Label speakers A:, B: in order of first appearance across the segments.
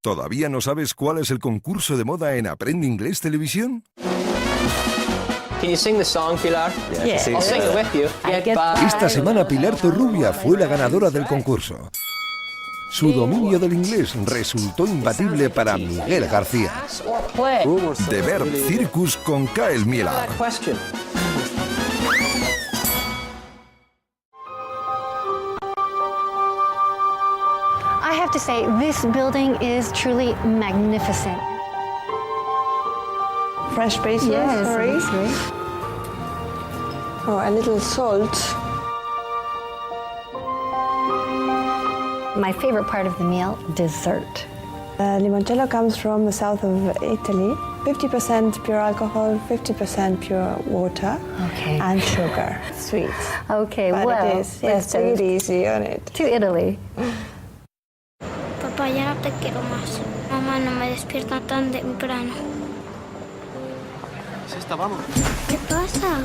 A: ¿Todavía no sabes cuál es el concurso de moda en Aprende Inglés Televisión?
B: Can you sing the song, Pilar?
C: Yeah.
B: I'll sing it with you.
A: Esta semana Pilar Torrubia fue la ganadora del concurso. Su dominio del inglés resultó imbatible para Miguel García. The Verb Circus con Kyle Miller.
D: I have to say, this building is truly magnificent.
C: Fresh basil, sorry. Oh, a little salt.
D: My favorite part of the meal, dessert.
C: Limoncello comes from the south of Italy. 50% pure alcohol, 50% pure water, and sugar. Sweet.
D: Okay,
C: But
D: well,
C: it is. Yes, take it easy on it.
D: To Italy.
E: Papá, ya no te quiero más. Mamá, no me despierta tan temprano.
F: ¿Es esta, vamos?
E: ¿Qué pasa?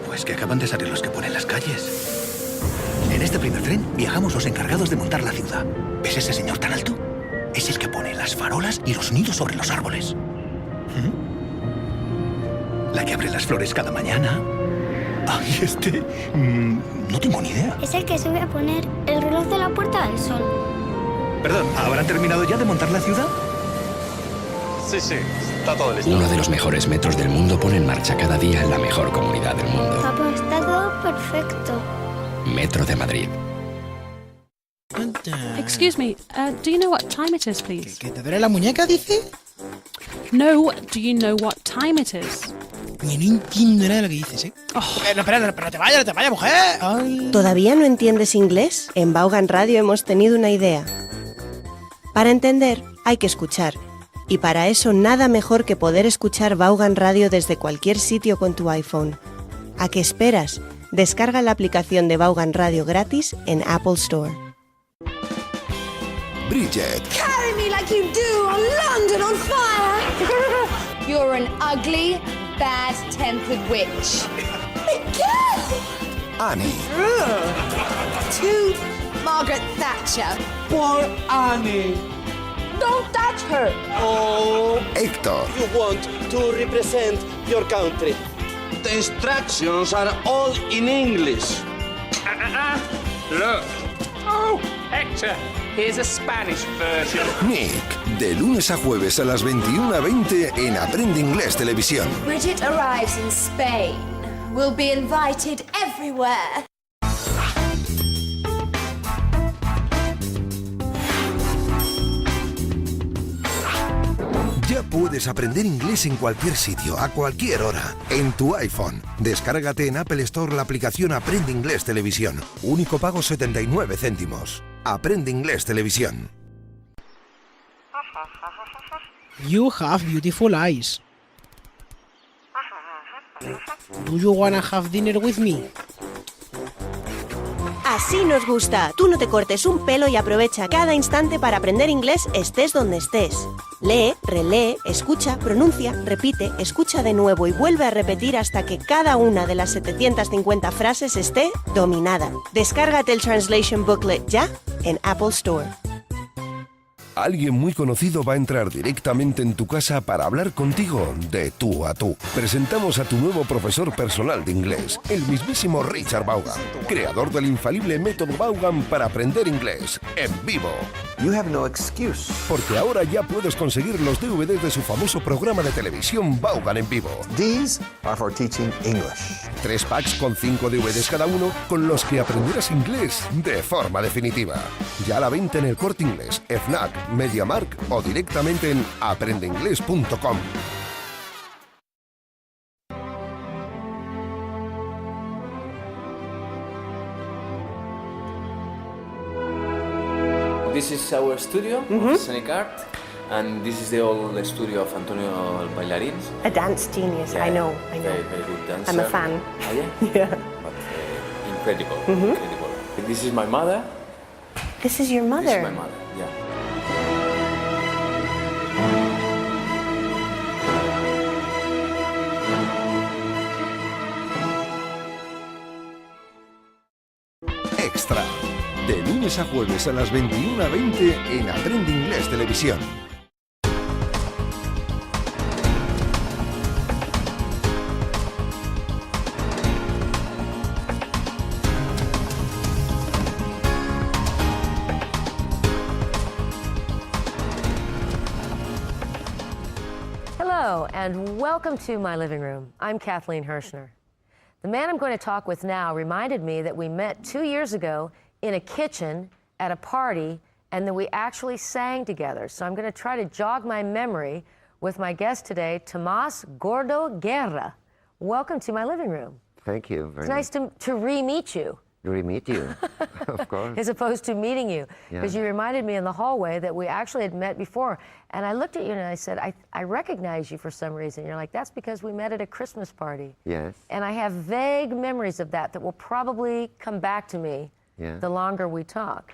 F: Pues que acaban de salir los que ponen las calles. En este primer tren viajamos los encargados de montar la ciudad. ¿Ves ese señor tan alto? Es el que pone las farolas y los nidos sobre los árboles. La que abre las flores cada mañana. Ay, no tengo ni idea.
E: Es el que sube a poner el reloj de la Puerta del Sol.
F: Perdón, ¿habrán terminado ya de montar la ciudad?
G: Sí, está todo listo.
H: Uno de los mejores metros del mundo pone en marcha cada día la mejor comunidad del mundo.
E: Papá, está todo perfecto.
H: Metro de Madrid.
I: Excuse me, do you know what time it is, please?
J: ¿Que te duele la muñeca, dice?
I: No, do you know what time it is?
J: Ni no entiendo nada de lo que dices, ¿eh? Espera, no te vayas, mujer. Ay.
K: ¿Todavía no entiendes inglés? En Vaughan Radio hemos tenido una idea. Para entender, hay que escuchar. Y para eso nada mejor que poder escuchar Vaughan Radio desde cualquier sitio con tu iPhone. ¿A qué esperas? Descarga la aplicación de Vaughan Radio gratis en Apple Store.
A: Bridget.
L: Carry me like you do on London on fire. You're an ugly, bad-tempered witch. Miguel!
A: Annie.
L: To Margaret Thatcher.
M: Poor Annie.
L: Don't touch her.
M: Oh.
A: Héctor.
M: You want to represent your country. The instructions are all in English.
B: Look. Oh, Hector. Here's a Spanish version.
A: Nick, de lunes a jueves a las 21:20 en Aprende Inglés Televisión.
L: Bridget arrives in Spain. We'll be invited everywhere.
A: Ya puedes aprender inglés en cualquier sitio, a cualquier hora, en tu iPhone. Descárgate en Apple Store la aplicación Aprende Inglés Televisión. Único pago 79 céntimos. Aprende Inglés Televisión.
J: You have beautiful eyes. Do you wanna have dinner with me?
K: Así nos gusta. Tú no te cortes un pelo y aprovecha cada instante para aprender inglés estés donde estés. Lee, relee, escucha, pronuncia, repite, escucha de nuevo y vuelve a repetir hasta que cada una de las 750 frases esté dominada. Descárgate el Translation Booklet ya en Apple Store.
A: Alguien muy conocido va a entrar directamente en tu casa para hablar contigo de tú a tú. Presentamos a tu nuevo profesor personal de inglés, el mismísimo Richard Vaughan, creador del infalible método Vaughan para aprender inglés en vivo.
N: You have no excuse.
A: Porque ahora ya puedes conseguir los DVDs de su famoso programa de televisión Vaughan en vivo.
N: These are for teaching English.
A: 3 packs con 5 DVDs cada uno con los que aprenderás inglés de forma definitiva. Ya a la venta en el Corte Inglés, FNAC, MediaMarkt o directamente en aprendeinglés.com.
O: This is our studio of Scenic Art, and this is the old studio of Antonio Bailarins.
K: A dance genius,
O: Yeah,
K: I know.
O: Very, very good dancer.
K: I'm a fan.
O: Oh, yeah?
K: Yeah.
O: But incredible, incredible. This is my mother.
K: This is your mother?
O: This is my mother, yeah.
A: Extra. De lunes a jueves a las 21:20 en Aprende Inglés Televisión.
P: Hello, and welcome to my living room. I'm Kathleen Hirschner. The man I'm going to talk with now reminded me that we met 2 years ago in a kitchen at a party, and that we actually sang together. So I'm going to try to jog my memory with my guest today, Tomás Gordo Guerra. Welcome to my living room.
Q: Thank you very
P: much. It's nice to re-meet you.
Q: Re-meet you, of course.
P: As opposed to meeting you. Because
Q: Yeah.
P: you reminded me in the hallway that we actually had met before. And I looked at you and I said, I recognize you for some reason. You're like, that's because we met at a Christmas party.
Q: Yes.
P: And I have vague memories of that will probably come back to me the longer we talk.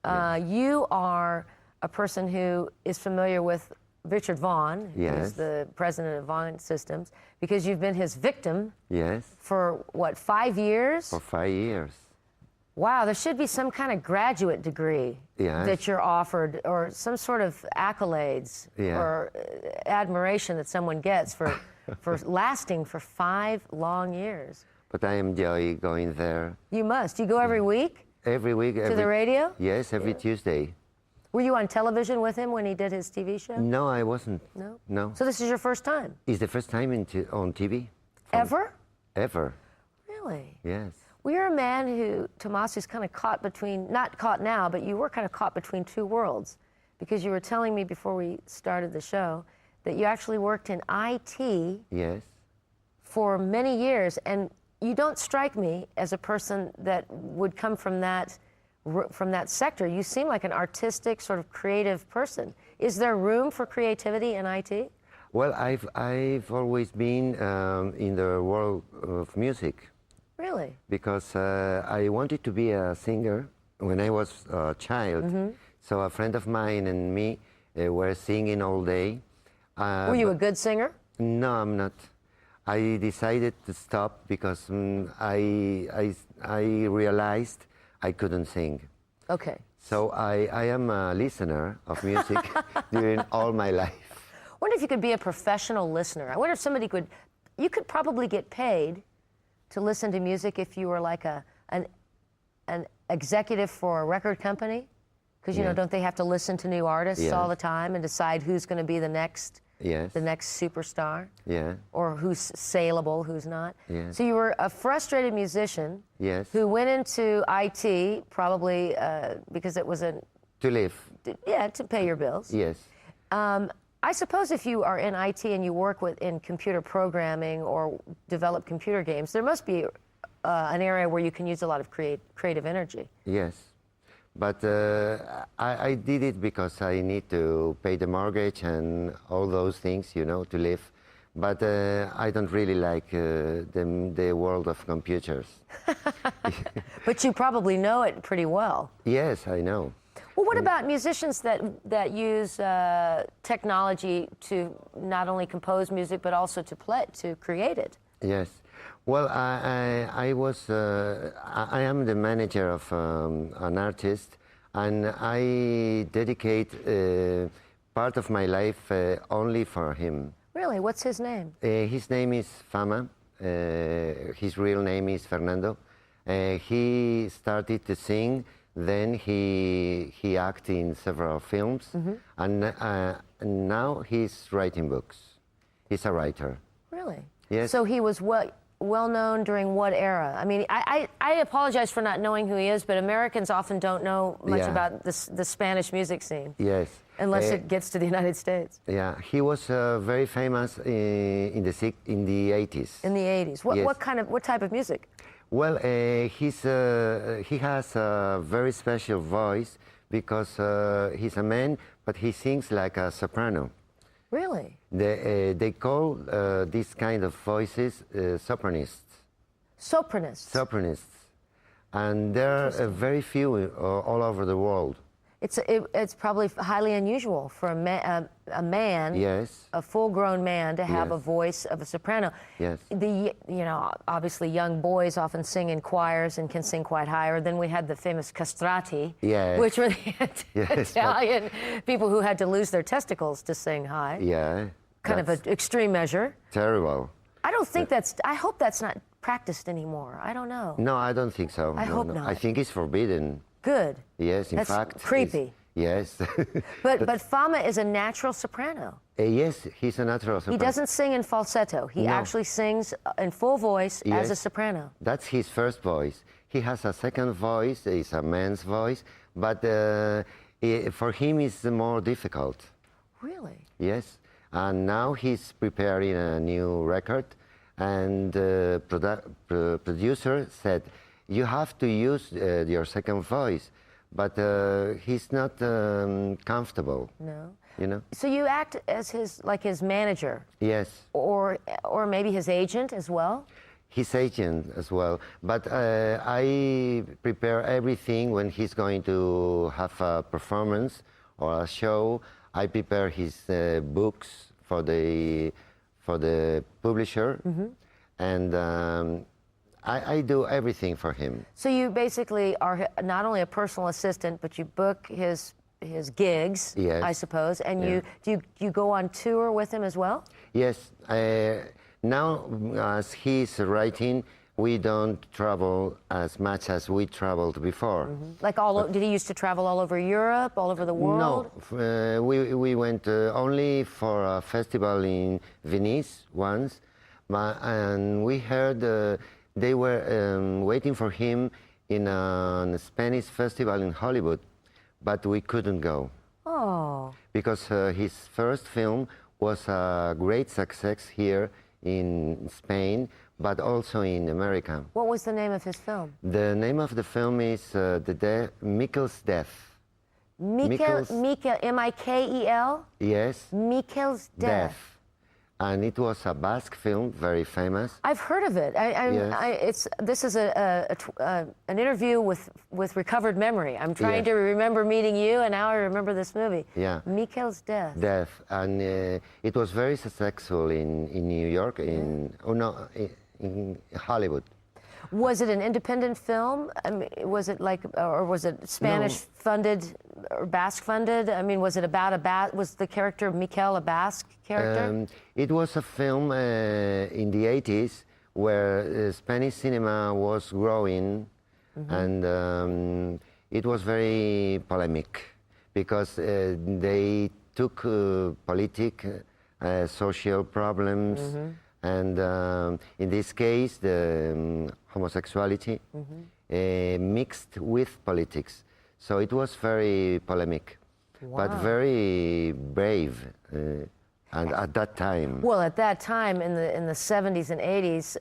P: You are a person who is familiar with Richard Vaughan, who's the president of Vaughan Systems, because you've been his victim for, what, 5 years?
Q: For 5 years.
P: Wow, there should be some kind of graduate degree that you're offered, or some sort of accolades or admiration that someone gets for lasting for 5 long years.
Q: But I enjoy going there.
P: You must. You go every week?
Q: Every week.
P: To the radio?
Q: Yes, every Tuesday.
P: Were you on television with him when he did his TV show?
Q: No, I wasn't.
P: No?
Q: No.
P: So this is your first time?
Q: It's the first time on TV.
P: Ever?
Q: Ever.
P: Really?
Q: Yes.
P: Well, you're a man who, Tomás, is kind of caught between, not caught now, but you were kind of caught between two worlds. Because you were telling me before we started the show that you actually worked in IT for many years. And you don't strike me as a person that would come from that sector. You seem like an artistic, sort of creative person. Is there room for creativity in IT?
Q: Well, I've always been in the world of music.
P: Really?
Q: Because I wanted to be a singer when I was a child. So a friend of mine and me were singing all day.
P: Were you a good singer?
Q: No, I'm not. I decided to stop because I realized I couldn't sing.
P: Okay.
Q: So I am a listener of music during all my life.
P: I wonder if you could be a professional listener. I wonder if somebody could, you could probably get paid to listen to music if you were like an executive for a record company. Because, you know, don't they have to listen to new artists all the time and decide who's going to be the next superstar? Or who's saleable, who's not? So you were a frustrated musician who went into IT probably because it was
Q: to live.
P: To pay your bills.
Q: Yes.
P: I suppose if you are in IT and you work in computer programming or develop computer games, there must be an area where you can use a lot of creative energy.
Q: Yes. But I did it because I need to pay the mortgage and all those things, you know, to live. But I don't really like the world of computers.
P: But you probably know it pretty well.
Q: Yes, I know.
P: Well, what about musicians that use technology to not only compose music but also to create it?
Q: Yes. Well, I am the manager of an artist, and I dedicate part of my life only for him.
P: Really? What's his name?
Q: His name is Fama. His real name is Fernando. He started to sing, then he acted in several films, and now he's writing books. He's a writer.
P: Really?
Q: Yes.
P: So he was well known during what era? I mean, I apologize for not knowing who he is, but Americans often don't know much about the Spanish music scene.
Q: Yes.
P: Unless it gets to the United States.
Q: Yeah, he was very famous in the 80s.
P: In the 80s. What type of music?
Q: Well, he has a very special voice because he's a man, but he sings like a soprano.
P: Really?
Q: They call these kind of voices sopranists.
P: Sopranists?
Q: Sopranists. And there are very few all over the world.
P: It's probably highly unusual for a man,
Q: Yes.
P: a full-grown man, to have
Q: Yes.
P: a voice of a soprano.
Q: Yes.
P: Obviously young boys often sing in choirs and can sing quite higher. Then we had the famous castrati,
Q: Yes.
P: which were the
Q: Yes,
P: Italian people who had to lose their testicles to sing high.
Q: Yeah.
P: Kind of an extreme measure.
Q: Terrible.
P: I don't think I hope that's not practiced anymore. I don't know.
Q: No, I don't think so.
P: I hope not.
Q: I think it's forbidden.
P: Good.
Q: Yes, in
P: That's
Q: fact.
P: creepy.
Q: Yes.
P: But Fama is a natural soprano.
Q: Yes, he's a natural soprano.
P: He doesn't sing in falsetto. He
Q: No.
P: actually sings in full voice as a
Q: Yes.
P: soprano.
Q: That's his first voice. He has a second voice, it's a man's voice, but for him it's more difficult.
P: Really?
Q: Yes. And now he's preparing a new record, and the producer said, you have to use your second voice, but he's not comfortable.
P: No.
Q: You know?
P: So you act as his manager,
Q: Yes.
P: or maybe his agent as well?
Q: His agent as well. But I prepare everything when he's going to have a performance or a show. I prepare his books for the publisher, and I do everything for him.
P: So you basically are not only a personal assistant, but you book his gigs,
Q: Yes.
P: I suppose, and
Q: Yeah.
P: you go on tour with him as well?
Q: Yes. Now, as he's writing, we don't travel as much as we traveled before.
P: Like did he used to travel all over Europe, all over the world?
Q: No, we went only for a festival in Venice once, and we heard they were waiting for him in a Spanish festival in Hollywood, but we couldn't go.
P: Oh.
Q: Because his first film was a great success here in Spain, but also in America.
P: What was the name of his film?
Q: The name of the film is Mikkel's Death.
P: Mikkel, M-I-K-E-L?
Q: Yes.
P: Mikkel's Death.
Q: And it was a Basque film, very famous.
P: I've heard of it. This is an interview with recovered memory. I'm trying to remember meeting you, and now I remember this movie.
Q: Yeah.
P: Mikkel's Death.
Q: Death, and it was very successful in New York, in Hollywood.
P: Was it an independent film? I mean, was it or was it Spanish funded or Basque funded? I mean, was it about was the character of Mikkel a Basque character?
Q: It was a film in the 80s where Spanish cinema was growing, and it was very polemic because they took social problems. And in this case, the homosexuality mixed with politics. So it was very polemic, but very brave. And at that time.
P: Well, at that time, in the 70s and 80s,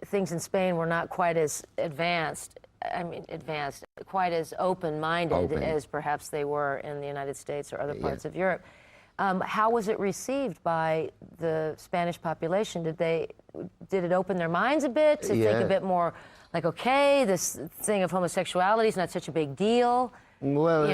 P: things in Spain were not quite as advanced. Quite as open-minded as perhaps they were in the United States or other parts of Europe. How was it received by the Spanish population? Did it open their minds a bit to think a bit more like, okay, this thing of homosexuality is not such a big deal?
Q: Well,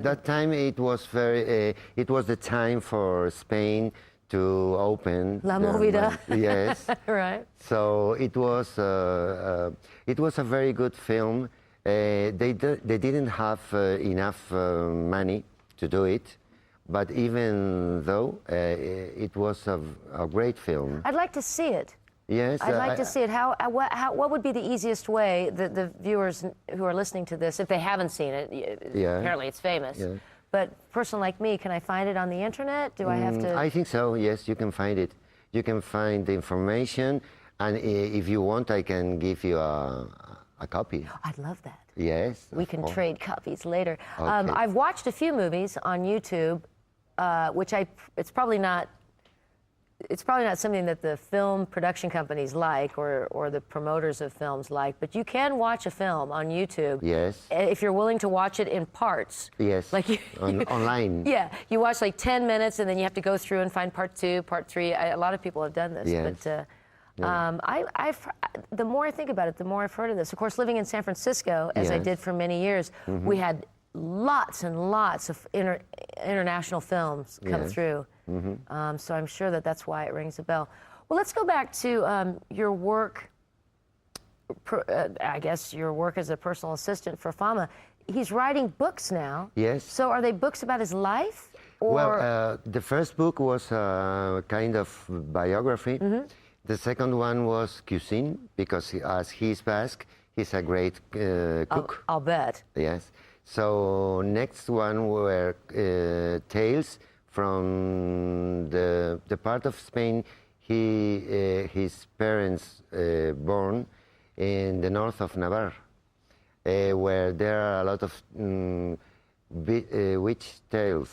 Q: that time it was it was the time for Spain to open
P: La Movida.
Q: Yes.
P: Right.
Q: So it was a very good film. They didn't have enough money to do it. But even though it was a great film.
P: I'd like to see it.
Q: Yes.
P: I'd like to see it. What would be the easiest way that the viewers who are listening to this, if they haven't seen it, apparently it's famous, but a person like me, can I find it on the internet? Do I have to?
Q: I think so, yes, you can find it. You can find the information, and if you want, I can give you a copy.
P: I'd love that.
Q: Yes.
P: We can trade copies later.
Q: Okay.
P: I've watched a few movies on YouTube, which it's probably not something that the film production companies like or the promoters of films like, but you can watch a film on YouTube.
Q: Yes.
P: If you're willing to watch it in parts.
Q: Yes.
P: Like
Q: online.
P: Yeah, you watch like 10 minutes and then you have to go through and find part 2, part 3. A lot of people have done this.
Q: Yes.
P: But the more I think about it, the more I've heard of this. Of course, living in San Francisco, as I did for many years, we had lots and lots of international films come
Q: Yes.
P: through. So I'm sure that that's why it rings a bell. Well, let's go back to your work, I guess your work as a personal assistant for Fama. He's writing books now.
Q: Yes.
P: So are they books about his life? Or...
Q: Well, the first book was a kind of biography. The second one was cuisine, because as he's Basque, he's a great cook.
P: I'll bet.
Q: Yes. So next one were tales from the part of Spain his parents born in the north of Navarre, where there are a lot of witch tales.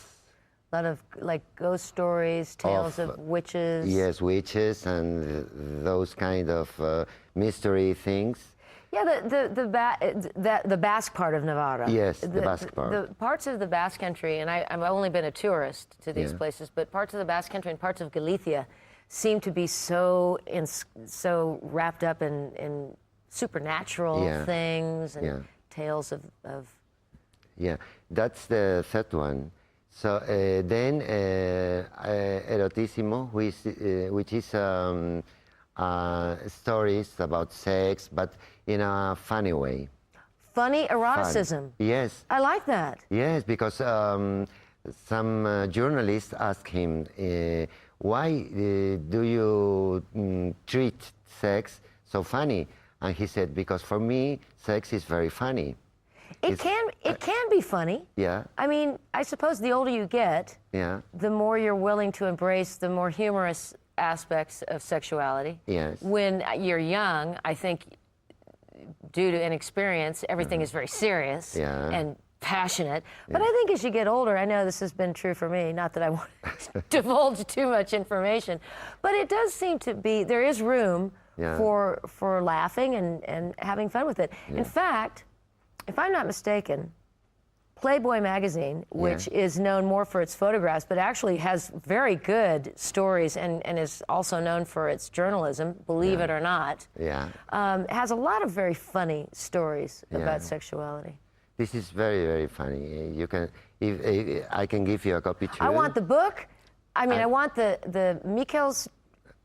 P: A lot of like ghost stories, tales of witches.
Q: Yes, witches and those kind of mystery things.
P: Yeah, the Basque part of Navarra.
Q: Yes, the Basque part.
P: The parts of the Basque Country, and I've only been a tourist to these
Q: Yeah.
P: places, but parts of the Basque Country and parts of Galicia seem to be so wrapped up in supernatural
Q: Yeah.
P: things and
Q: Yeah.
P: tales of.
Q: Yeah, that's the third one. So then Erotissimo, which is stories about sex, but in a funny way.
P: Funny eroticism.
Q: Fun. Yes.
P: I like that.
Q: Yes, because some journalists asked him, why do you treat sex so funny? And he said, because for me, sex is very funny.
P: It can be funny.
Q: Yeah,
P: I mean, I suppose the older you get,
Q: yeah,
P: the more you're willing to embrace the more humorous aspects of sexuality.
Q: yes.
P: When you're young, I think, due to inexperience, everything is very serious
Q: Yeah.
P: and passionate. But I think as you get older, I know this has been true for me, not that I want to divulge too much information, but it does seem to be, there is room
Q: Yeah.
P: for laughing and having fun with it. In fact, if I'm not mistaken, Playboy magazine, which is known more for its photographs, but actually has very good stories and is also known for its journalism, believe it or not,
Q: Yeah.
P: has a lot of very funny stories
Q: Yeah.
P: about sexuality.
Q: This is very, very funny. You can, if I can give you a copy too.
P: I want the book. I mean, I want the Mikhail's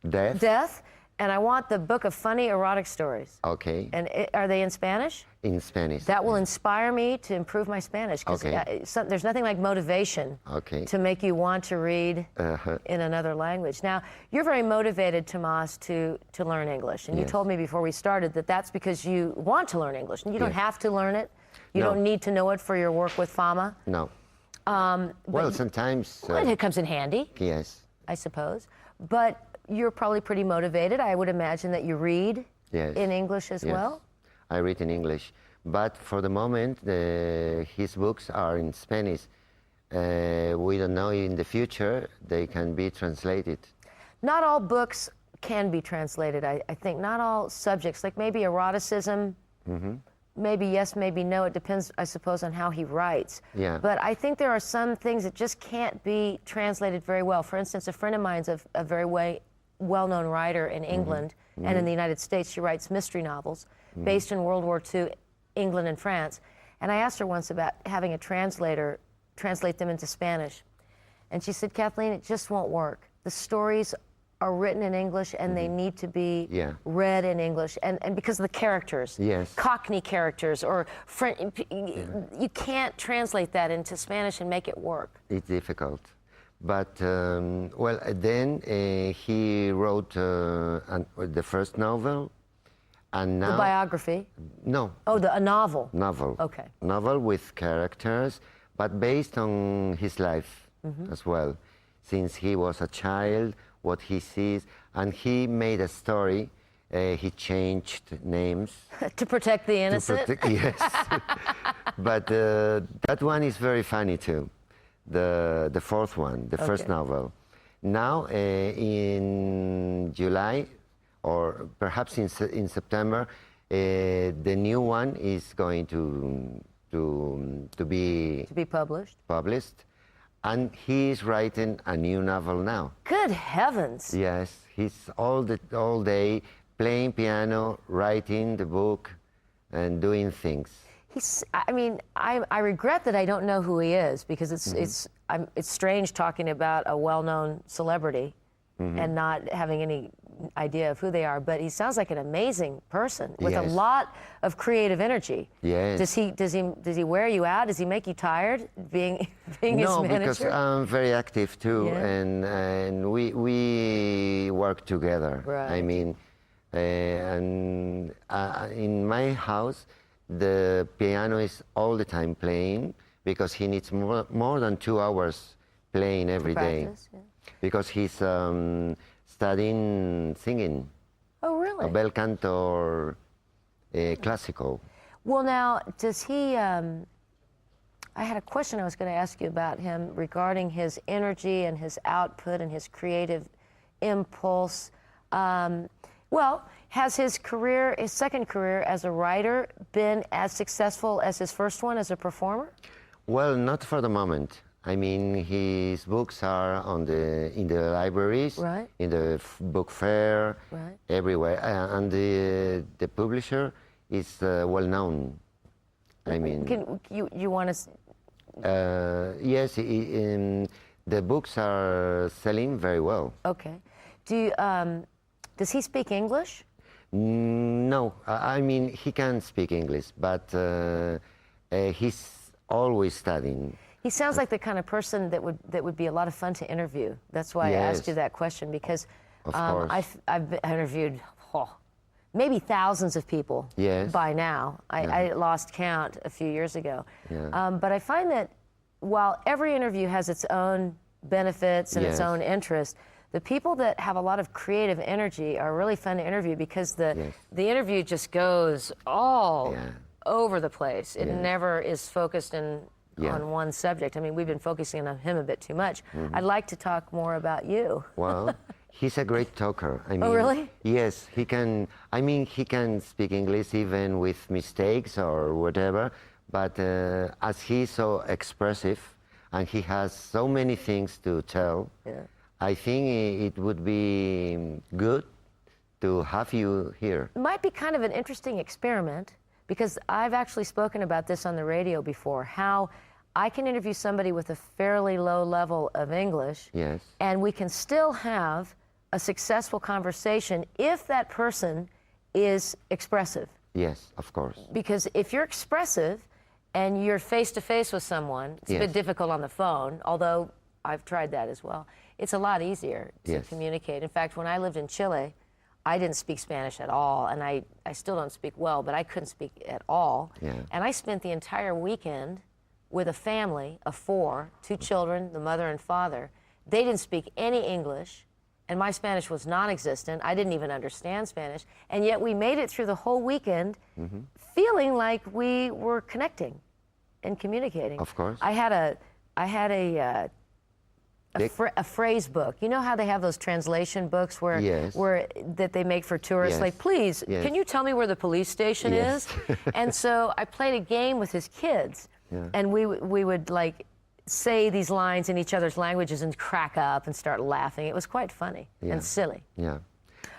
Q: Death.
P: and I want the book of funny erotic stories.
Q: Okay.
P: And are they in Spanish?
Q: In Spanish.
P: That will inspire me to improve my Spanish. Because
Q: Okay.
P: there's nothing like motivation
Q: Okay.
P: to make you want to read
Q: Uh-huh.
P: in another language. Now, you're very motivated, Tomas, to learn English. And you
Q: Yes.
P: told me before we started that that's because you want to learn English. And you don't
Q: Yes.
P: have to learn it. You
Q: No.
P: don't need to know it for your work with Fama.
Q: No.
P: Well,
Q: Well, sometimes.
P: it comes in handy,
Q: Yes.
P: I suppose. But you're probably pretty motivated. I would imagine that you read
Q: Yes.
P: in English as
Q: Yes.
P: well.
Q: I read in English, but for the moment, his books are in Spanish. We don't know in the future they can be translated.
P: Not all books can be translated, I think. Not all subjects, like maybe eroticism, maybe yes, maybe no. It depends, I suppose, on how he writes.
Q: Yeah.
P: But I think there are some things that just can't be translated very well. For instance, a friend of mine's a very well-known writer in England and in the United States. She writes mystery novels based in World War II, England and France. And I asked her once about having a translator translate them into Spanish. And she said, Kathleen, it just won't work. The stories are written in English and they need to be read in English. And because of the characters,
Q: Yes.
P: Cockney characters or French, you can't translate that into Spanish and make it work.
Q: It's difficult. But, well, then he wrote the first novel, and now...
P: The biography?
Q: No.
P: Oh, a novel?
Q: Novel.
P: Okay.
Q: Novel with characters, but based on his life as well. Since he was a child, what he sees, and he made a story. He changed names.
P: To protect the innocent?
Q: Yes. But that one is very funny too. The fourth one, the first novel. Now in July, or perhaps in September, the new one is going to be
P: published.
Q: And he is writing a new novel now.
P: Good heavens!
Q: Yes, he's all day playing piano, writing the book, and doing things.
P: I mean, I regret that I don't know who he is, because it's strange talking about a well-known celebrity and not having any idea of who they are. But he sounds like an amazing person with a lot of creative energy.
Q: Yes.
P: Does he wear you out? Does he make you tired being his manager?
Q: No, because I'm very active too, and we work together.
P: Right.
Q: I mean, and in my house, the piano is all the time playing, because he needs more than 2 hours playing every day. Because he's studying singing.
P: Oh, really?
Q: Bel canto or classical.
P: Well, now, does he... I had a question I was going to ask you about him regarding his energy and his output and his creative impulse. Well, has his second career as a writer been as successful as his first one as a performer?
Q: Well, not for the moment. I mean, his books are in the libraries, in the book fair, everywhere, and the publisher is well known. I mean,
P: you want to?
Q: Yes, the books are selling very well.
P: Okay. Does he speak English?
Q: No, I mean, he can speak English, but he's always studying.
P: He sounds like the kind of person that would be a lot of fun to interview. That's why I asked you that question, because I've interviewed maybe thousands of people by now. I lost count a few years ago. But I find that while every interview has its own benefits and its own interest, the people that have a lot of creative energy are really fun to interview, because the interview just goes all over the place. It never is focused on one subject. I mean, we've been focusing on him a bit too much. I'd like to talk more about you.
Q: Well, he's a great talker. I mean,
P: oh, really?
Q: Yes, he can. I mean, he can speak English even with mistakes or whatever. But as he's so expressive and he has so many things to tell, I think it would be good to have you here.
P: It might be kind of an interesting experiment, because I've actually spoken about this on the radio before, how I can interview somebody with a fairly low level of English, and we can still have a successful conversation if that person is expressive.
Q: Yes, of course.
P: Because if you're expressive and you're face-to-face with someone, it's a bit difficult on the phone, although I've tried that as well. It's a lot easier to communicate. In fact, when I lived in Chile, I didn't speak Spanish at all, and I still don't speak well, but I couldn't speak at all. And I spent the entire weekend with a family of 4, 2 children, the mother and father. They didn't speak any English, and my Spanish was non-existent. I didn't even understand Spanish, and yet we made it through the whole weekend feeling like we were connecting and communicating.
Q: Of course.
P: I had a phrase book. You know how they have those translation books where that they make for tourists? Like, please, can you tell me where the police station is? And so I played a game with his kids, and we would like say these lines in each other's languages and crack up and start laughing. It was quite funny and silly.
Q: Yeah,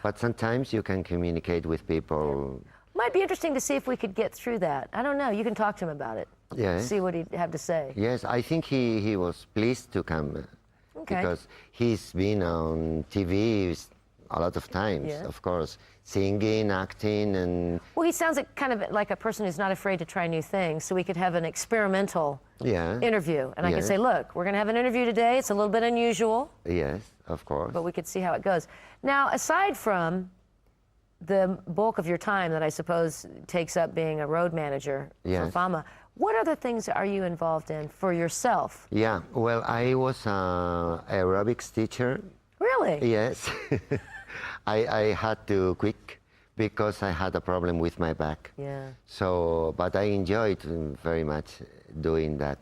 Q: but sometimes you can communicate with people.
P: Might be interesting to see if we could get through that. I don't know. You can talk to him about it. See what he'd have to say.
Q: Yes, I think he was pleased to come. Because he's been on TV a lot of times, of course, singing, acting, and...
P: Well, he sounds like kind of like a person who's not afraid to try new things, so we could have an experimental interview. And I could say, look, we're going to have an interview today. It's a little bit unusual.
Q: Yes, of course.
P: But we could see how it goes. Now, aside from the bulk of your time that I suppose takes up being a road manager for Fama, what other things are you involved in for yourself?
Q: Yeah, well, I was an aerobics teacher.
P: Really?
Q: Yes. I had to quit because I had a problem with my back. So, but I enjoyed very much doing that.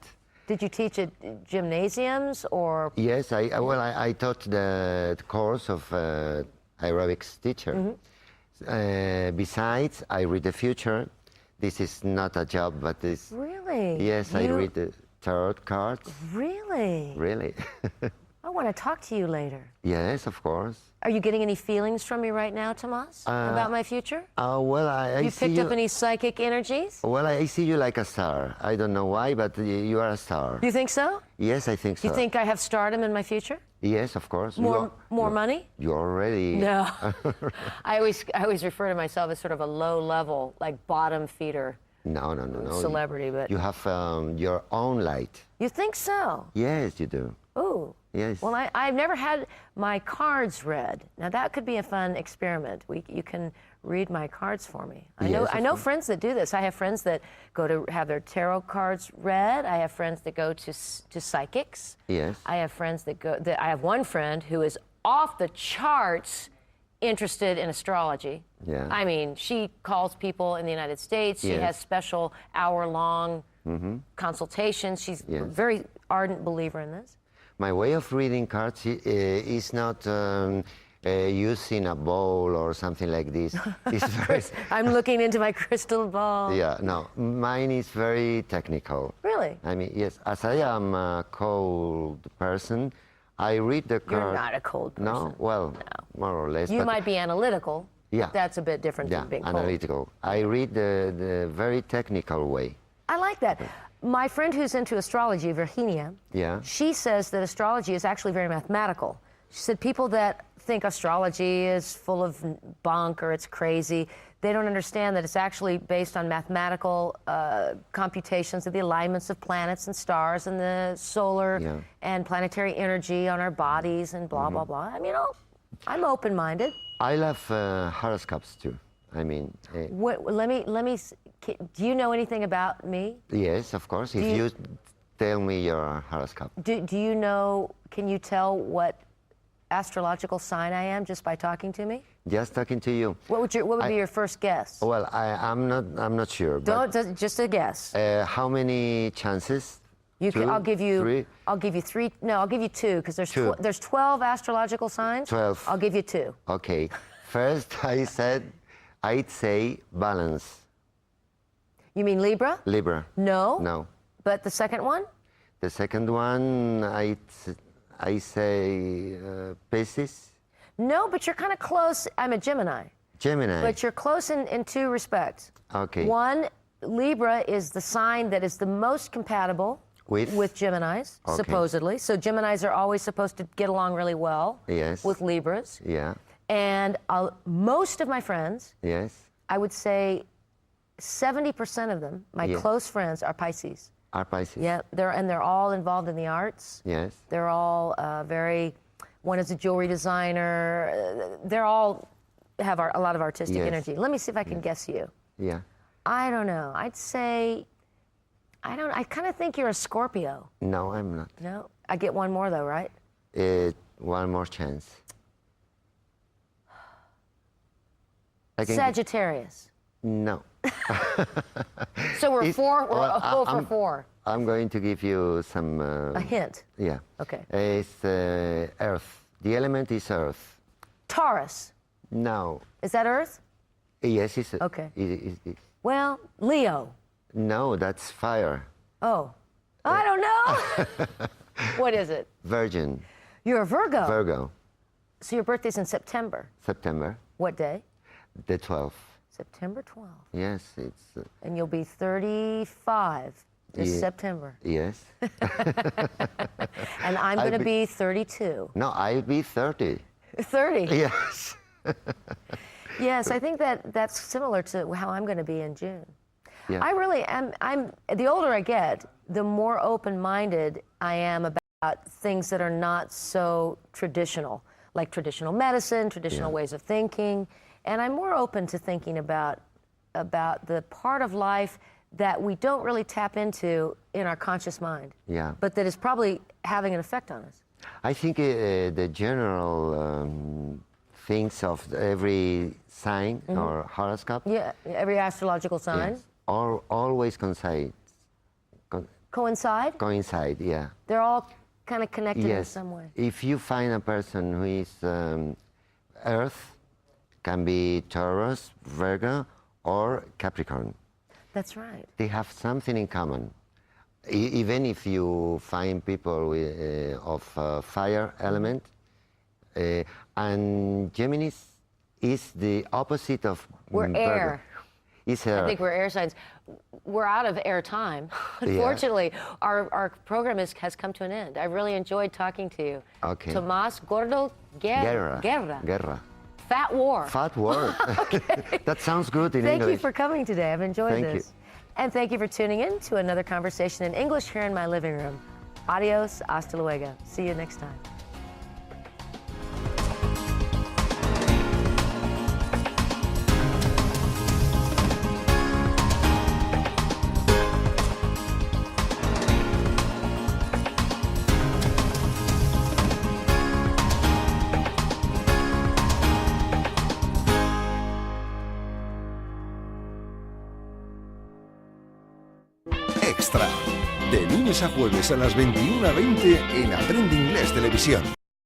P: Did you teach at gymnasiums or?
Q: Yes, I taught the course of aerobics teacher. Besides, I read the future. This is not a job, but it's...
P: Really?
Q: Yes, I read the tarot cards.
P: Really?
Q: Really.
P: Oh, want to talk to you later.
Q: Yes, of course.
P: Are you getting any feelings from me right now, Tomas, about my future?
Q: Well, I
P: You
Q: see
P: picked up any psychic energies?
Q: Well, I see you like a star. I don't know why, but you are a star.
P: You think so?
Q: Yes, I think so.
P: You think I have stardom in my future?
Q: Yes, of course.
P: More money?
Q: You already...
P: No. I always refer to myself as sort of a low-level, like bottom feeder
Q: No.
P: celebrity, but...
Q: You have your own light.
P: You think so?
Q: Yes, you do.
P: Ooh.
Q: Yes.
P: Well, I've never had my cards read. Now, that could be a fun experiment. You can read my cards for me. I know friends that do this. I have friends that go to have their tarot cards read. I have friends that go to psychics.
Q: Yes.
P: I have friends that go... I have one friend who is off the charts interested in astrology.
Q: Yeah.
P: I mean, she calls people in the United States. She has special hour-long consultations. She's a very ardent believer in this.
Q: My way of reading cards is not using a bowl or something like this. It's very...
P: I'm looking into my crystal ball.
Q: Yeah, no, mine is very technical.
P: Really?
Q: I mean, yes, as I am a cold person, I read the card.
P: You're not a cold person.
Q: No? Well, more or less.
P: You might be analytical.
Q: Yeah.
P: That's a bit different
Q: Yeah,
P: than being cold.
Q: analytical. I read the very technical way.
P: I like that. My friend who's into astrology, Virginia, she says that astrology is actually very mathematical. She said people that think astrology is full of bunk or it's crazy, they don't understand that it's actually based on mathematical computations of the alignments of planets and stars and the solar and planetary energy on our bodies and blah, blah, blah. I mean, I'm open-minded.
Q: I love horoscopes too. I mean...
P: let me... Do you know anything about me?
Q: Yes, of course. If you tell me your horoscope.
P: Do you know, can you tell what astrological sign I am just by talking to me?
Q: Just talking to you.
P: What would be your first guess?
Q: Well, I'm not sure.
P: Just a guess.
Q: How many chances?
P: I'll give you
Q: 3?
P: I'll give you 3. No, I'll give you 2 because there's 12 astrological signs.
Q: 12.
P: I'll give you 2.
Q: Okay. First, I'd say balance.
P: You mean Libra?
Q: Libra.
P: No.
Q: No.
P: But the second one?
Q: The second one, I say Pisces.
P: No, but you're kind of close. I'm a Gemini.
Q: Gemini.
P: But you're close in 2 respects.
Q: Okay.
P: One, Libra is the sign that is the most compatible with Geminis, supposedly. So Geminis are always supposed to get along really well with Libras.
Q: Yeah.
P: And most of my friends, I would say 70% of them, my close friends, are Pisces.
Q: Are Pisces?
P: Yeah, they're all involved in the arts.
Q: Yes.
P: They're all one is a jewelry designer. They're all have a lot of artistic energy. Let me see if I can guess you.
Q: Yeah.
P: I don't know. I'd say, I kind of think you're a Scorpio.
Q: No, I'm not.
P: No? I get one more though, right?
Q: One more chance.
P: Sagittarius.
Q: No.
P: So we're 4, we're 4.
Q: I'm going to give you some...
P: a hint.
Q: Yeah.
P: Okay.
Q: It's Earth. The element is Earth.
P: Taurus.
Q: No.
P: Is that Earth?
Q: Yes, it's...
P: Okay.
Q: It.
P: Well, Leo.
Q: No, that's fire.
P: Oh. I don't know. What is it?
Q: Virgin.
P: You're a Virgo.
Q: Virgo.
P: So your birthday's in September.
Q: September.
P: What day?
Q: The 12th.
P: September 12th.
Q: Yes, it's...
P: And you'll be 35 this September.
Q: Yes.
P: And I'm going to be 32.
Q: No, I'll be 30.
P: 30?
Q: Yes.
P: Yes, I think that's similar to how I'm going to be in June.
Q: Yeah.
P: I really am. The older I get, the more open-minded I am about things that are not so traditional, like traditional medicine, traditional ways of thinking. And I'm more open to thinking about the part of life that we don't really tap into in our conscious mind, but that is probably having an effect on us.
Q: I think the general things of every sign or horoscope.
P: Yeah, every astrological sign.
Q: Yes, always coincide.
P: Coincide?
Q: Coincide, yeah.
P: They're all kind of connected in some way.
Q: If you find a person who is Earth, can be Taurus, Virgo, or Capricorn.
P: That's right.
Q: They have something in common. even if you find people of fire element, and Geminis is the opposite of
P: We're
Q: Virgo.
P: air.
Q: It's air.
P: I think we're air signs. We're out of air time. Unfortunately, our program has come to an end. I really enjoyed talking to you.
Q: Okay.
P: Tomás Gordo Guerra.
Q: Guerra.
P: Fat War.
Q: Fat War. That sounds good in
P: Thank
Q: English.
P: you for coming today. I've enjoyed
Q: Thank
P: this.
Q: you.
P: And thank you for tuning in to another conversation in English here in my living room. Adios, hasta luego. See you next time.
A: Extra. De lunes a jueves a las 21:20 en Aprende Inglés Televisión.